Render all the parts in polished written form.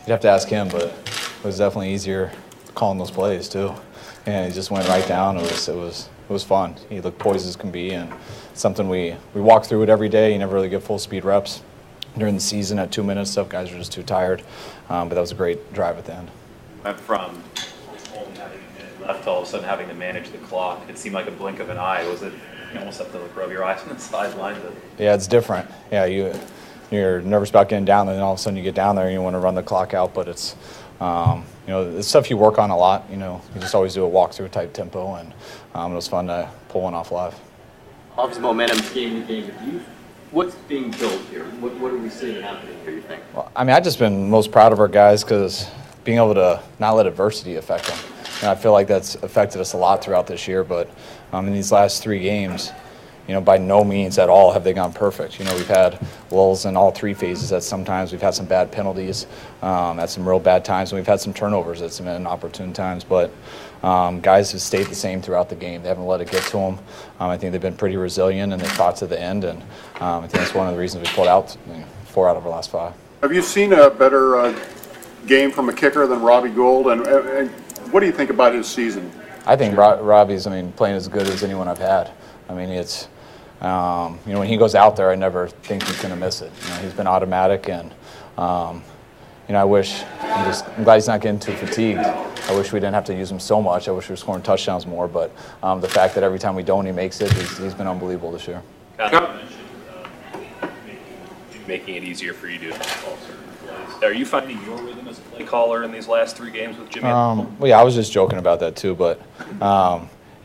You'd have to ask him, but it was definitely easier calling those plays too. And he just went right down. It was fun. He looked poised as can be, and something we walk through it every day. You never really get full speed reps during the season at 2 minutes. Stuff guys are just too tired. But that was a great drive at the end. Went from having a minute left to all of a sudden having to manage the clock. It seemed like a blink of an eye. Was it? You almost have to rub your eyes on the sideline. Yeah, it's different. Yeah, you're nervous about getting down there, and then all of a sudden you get down there and you want to run the clock out, but it's it's stuff you work on a lot. You just always do a walkthrough type tempo, and it was fun to pull one off live. Obviously, momentum game to game. What's being built here? What are we seeing happening here, you think? Well, I've just been most proud of our guys because being able to not let adversity affect them. And I feel like that's affected us a lot throughout this year, but in these last 3 games, by no means at all have they gone perfect. We've had lulls in all 3 phases. That sometimes we've had some bad penalties, at some real bad times, and we've had some turnovers at some inopportune times. But guys have stayed the same throughout the game. They haven't let it get to them. I think they've been pretty resilient, and they fought to the end. And I think that's one of the reasons we pulled out 4 out of our last 5. Have you seen a better game from a kicker than Robbie Gould? And what do you think about his season? I think Robbie's, playing as good as anyone I've had. It's when he goes out there, I never think he's going to miss it. He's been automatic, and I wish I'm glad he's not getting too fatigued. I wish we didn't have to use him so much. I wish we were scoring touchdowns more, but the fact that every time we don't, he makes it. He's been unbelievable this year. Making it easier for you to call certain plays. Are you finding your rhythm as a play caller in these last 3 games with Jimmy? Well, yeah, I was just joking about that too, but.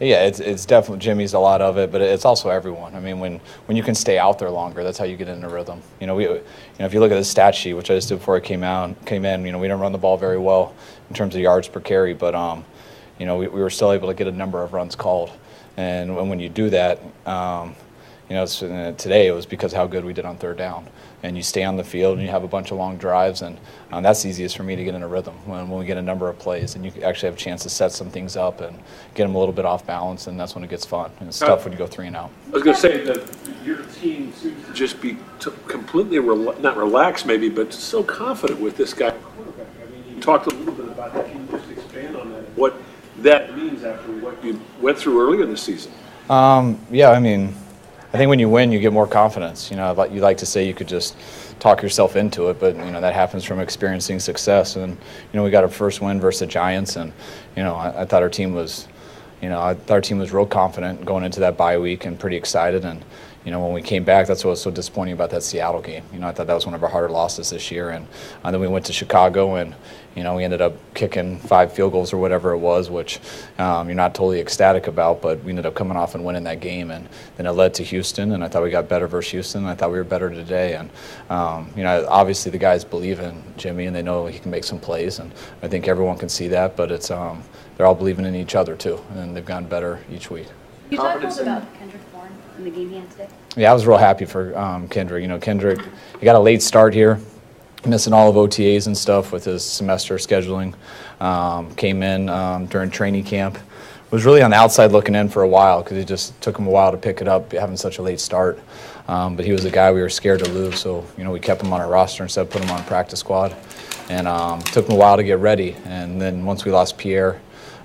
Yeah, it's definitely Jimmy's a lot of it, but it's also everyone. When you can stay out there longer, that's how you get in a rhythm. If you look at the stat sheet, which I just did before I came in, we didn't run the ball very well in terms of yards per carry, but we were still able to get a number of runs called, and when you do that, today it was because of how good we did on 3rd down. And you stay on the field and you have a bunch of long drives, and that's easiest for me to get in a rhythm when we get a number of plays, and you actually have a chance to set some things up and get them a little bit off balance, and that's when it gets fun. And it's tough when you go 3 and out. I was going to say that your team seems to just be completely not relaxed maybe, but so confident with this guy quarterback. You talked a little bit about that. Can you just expand on that? What that means after what you went through earlier this season? I think when you win, you get more confidence. You like to say you could just talk yourself into it, but that happens from experiencing success. And we got our first win versus the Giants, and I thought our team was, real confident going into that bye week and pretty excited. And when we came back, that's what was so disappointing about that Seattle game. I thought that was one of our harder losses this year. And then we went to Chicago, and we ended up kicking 5 field goals or whatever it was, which you're not totally ecstatic about, but we ended up coming off and winning that game. And then it led to Houston, and I thought we got better versus Houston. And I thought we were better today. And obviously the guys believe in Jimmy, and they know he can make some plays, and I think everyone can see that. But it's they're all believing in each other too, and they've gotten better each week. You talked about Kendrick Bourne in the game he had today? Yeah, I was real happy for Kendrick. Kendrick, he got a late start here, missing all of OTAs and stuff with his semester scheduling. Came in during training camp. Was really on the outside looking in for a while because it just took him a while to pick it up, having such a late start. But he was a guy we were scared to lose, so we kept him on our roster instead of putting him on practice squad. And took him a while to get ready. And then once we lost Pierre,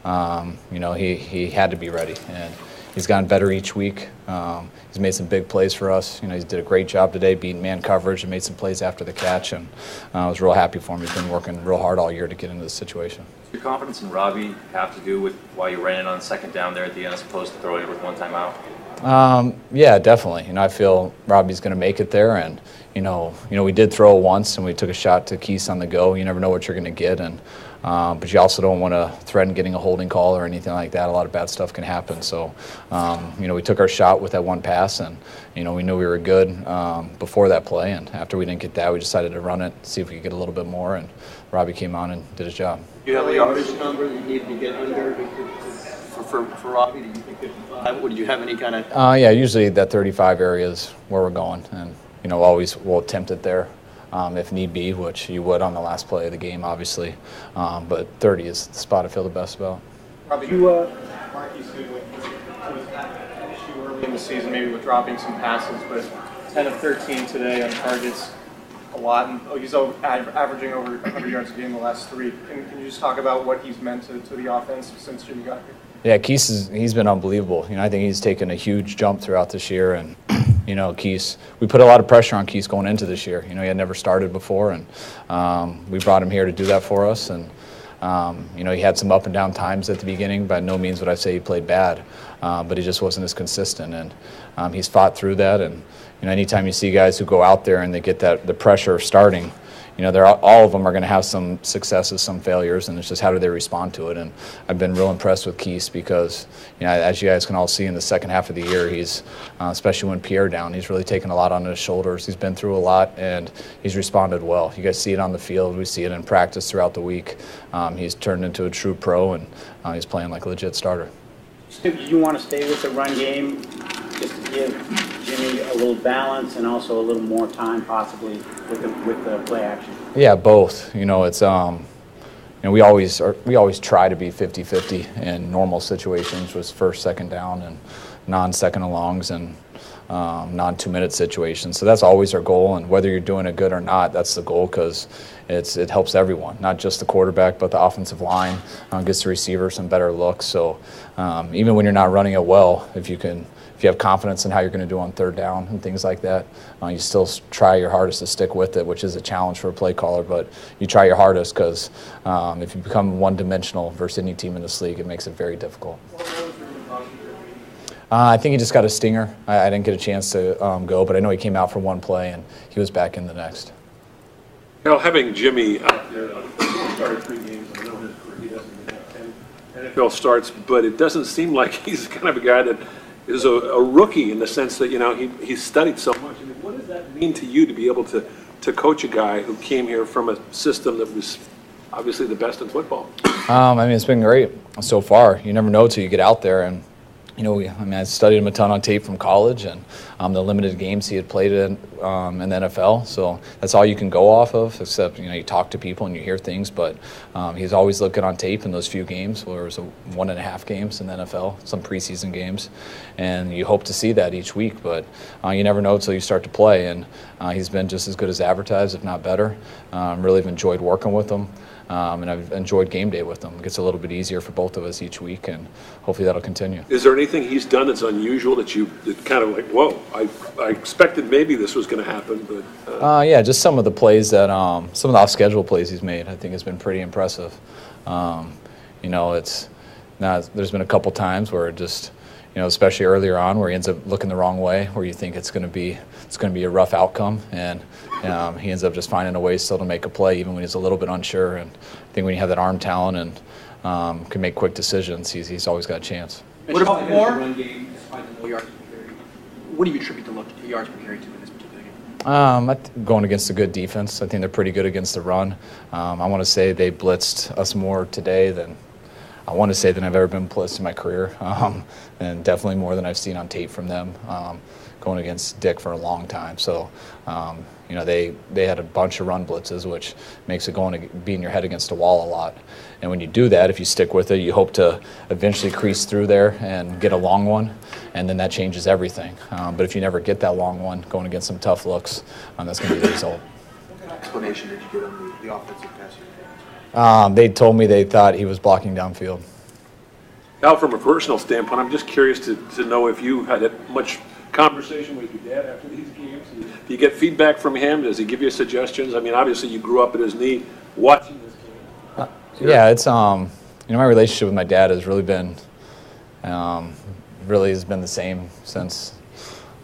he had to be ready. And he's gotten better each week. He's made some big plays for us. He did a great job today beating man coverage and made some plays after the catch. And I was real happy for him. He's been working real hard all year to get into this situation. Your confidence in Robbie have to do with why you ran it on 2nd down there at the end as opposed to throwing it with 1 timeout? Yeah, definitely. I feel Robbie's going to make it there. And we did throw it once, and we took a shot to Keese on the go. You never know what you're going to get. And but you also don't want to threaten getting a holding call or anything like that. A lot of bad stuff can happen. So, we took our shot with that one pass, and, we knew we were good before that play. And after we didn't get that, we decided to run it, see if we could get a little bit more. And Robbie came on and did his job. Do you have a yardage number that you need to get under for Robbie? Do you think 55? Or do you have any kind of? Yeah, usually that 35 area is where we're going. And, always we'll attempt it there. If need be, which you would on the last play of the game, obviously. But 30 is the spot I feel the best about. Robbie, Marquise Goodwin, was that an issue early early in the season, maybe with dropping some passes, but 10 of 13 today on targets, a lot. And he's averaging over 100 yards a game the last 3. Can you just talk about what he's meant to the offense since Jimmy got here? Yeah, he's been unbelievable. I think he's taken a huge jump throughout this year, and we put a lot of pressure on Keith going into this year. He had never started before, and we brought him here to do that for us. And he had some up and down times at the beginning. By no means would I say he played bad, but he just wasn't as consistent. And he's fought through that. And anytime you see guys who go out there and they get the pressure of starting, all of them are going to have some successes, some failures, and it's just how do they respond to it. And I've been real impressed with Keith because, as you guys can all see in the second half of the year, he's, especially when Pierre down, he's really taken a lot on his shoulders. He's been through a lot, and he's responded well. You guys see it on the field. We see it in practice throughout the week. He's turned into a true pro, and he's playing like a legit starter. Do you want to stay with the run game just to give Jimmy a little balance and also a little more time possibly with the play action? Yeah, both. It's we always try to be 50-50 in normal situations with first, second down and non-second and longs and non-2-minute situations. So that's always our goal, and whether you're doing it good or not, that's the goal because it helps everyone, not just the quarterback, but the offensive line gets the receiver some better looks. So even when you're not running it well, if you have confidence in how you're going to do on third down and things like that, you still try your hardest to stick with it, which is a challenge for a play caller, but you try your hardest because if you become one-dimensional versus any team in this league, it makes it very difficult. I think he just got a stinger. I didn't get a chance to go, but I know he came out for one play and he was back in the next. Having Jimmy out there, started 3 games, I know his career, he doesn't have 10 NFL starts, but it doesn't seem like he's kind of a guy that is a rookie in the sense that, he's studied so much. I mean, what does that mean to you to be able to coach a guy who came here from a system that was obviously the best in football? It's been great so far. You never know till you get out there, and I studied him a ton on tape from college and the limited games he had played in the NFL. So that's all you can go off of, except, you talk to people and you hear things. But he's always looking on tape in those few games where it was 1.5 games in the NFL, some preseason games. And you hope to see that each week. But you never know until you start to play. And he's been just as good as advertised, if not better. Really have enjoyed working with him. And I've enjoyed game day with him. It gets a little bit easier for both of us each week, and hopefully that'll continue. Is there anything he's done that's unusual that kind of like, whoa, I expected maybe this was going to happen, but... Yeah, just some of the plays that, some of the off-schedule plays he's made, I think has been pretty impressive. There's been a couple times where it just, especially earlier on where he ends up looking the wrong way, where you think it's going to be a rough outcome, and he ends up just finding a way still to make a play even when he's a little bit unsure. And I think when you have that arm talent and can make quick decisions, he's always got a chance. What about more? Run game, despite the low yards per carry? What do you attribute the low yards per carry to in this particular game? Going against a good defense. I think they're pretty good against the run. I want to say they blitzed us more today than I've ever been blitzed in my career, and definitely more than I've seen on tape from them. Going against Dick for a long time. So, they had a bunch of run blitzes, which makes it be in your head against a wall a lot. And when you do that, if you stick with it, you hope to eventually crease through there and get a long one, and then that changes everything. But if you never get that long one, going against some tough looks, that's going to be the result. What kind of explanation did you get on the offensive pass? They told me they thought he was blocking downfield. Al, from a personal standpoint, I'm just curious to know if you had much conversation with your dad after these games. Do you get feedback from him? Does he give you suggestions? I mean, obviously you grew up at his knee watching this game. Yeah, it's my relationship with my dad has really been the same since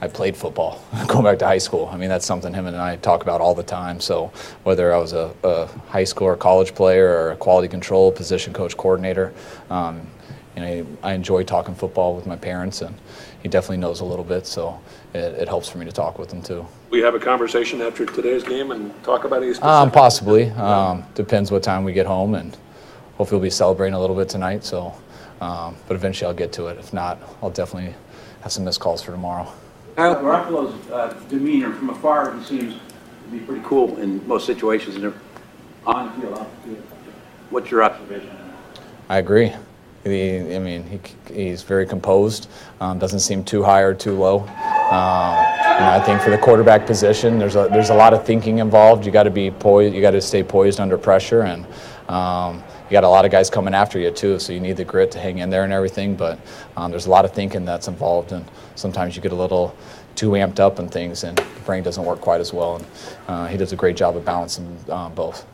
I played football, going back to high school. I mean, that's something him and I talk about all the time. So whether I was a high school or college player or a quality control, position coach, coordinator, I enjoy talking football with my parents, and he definitely knows a little bit, so it helps for me to talk with him too. Will you have a conversation after today's game and talk about any specific? Possibly. Depends what time we get home, and hopefully we'll be celebrating a little bit tonight. So, but eventually I'll get to it. If not, I'll definitely have some missed calls for tomorrow. Garoppolo's demeanor from afar, he seems to be pretty cool in most situations, and on the field, off the field. What's your observation? I agree. He's very composed. Doesn't seem too high or too low. I think for the quarterback position, there's a lot of thinking involved. You got to be poised. You got to stay poised under pressure, and you got a lot of guys coming after you too. So you need the grit to hang in there and everything. But there's a lot of thinking that's involved, and sometimes you get a little too amped up and things, and the brain doesn't work quite as well. And he does a great job of balancing both.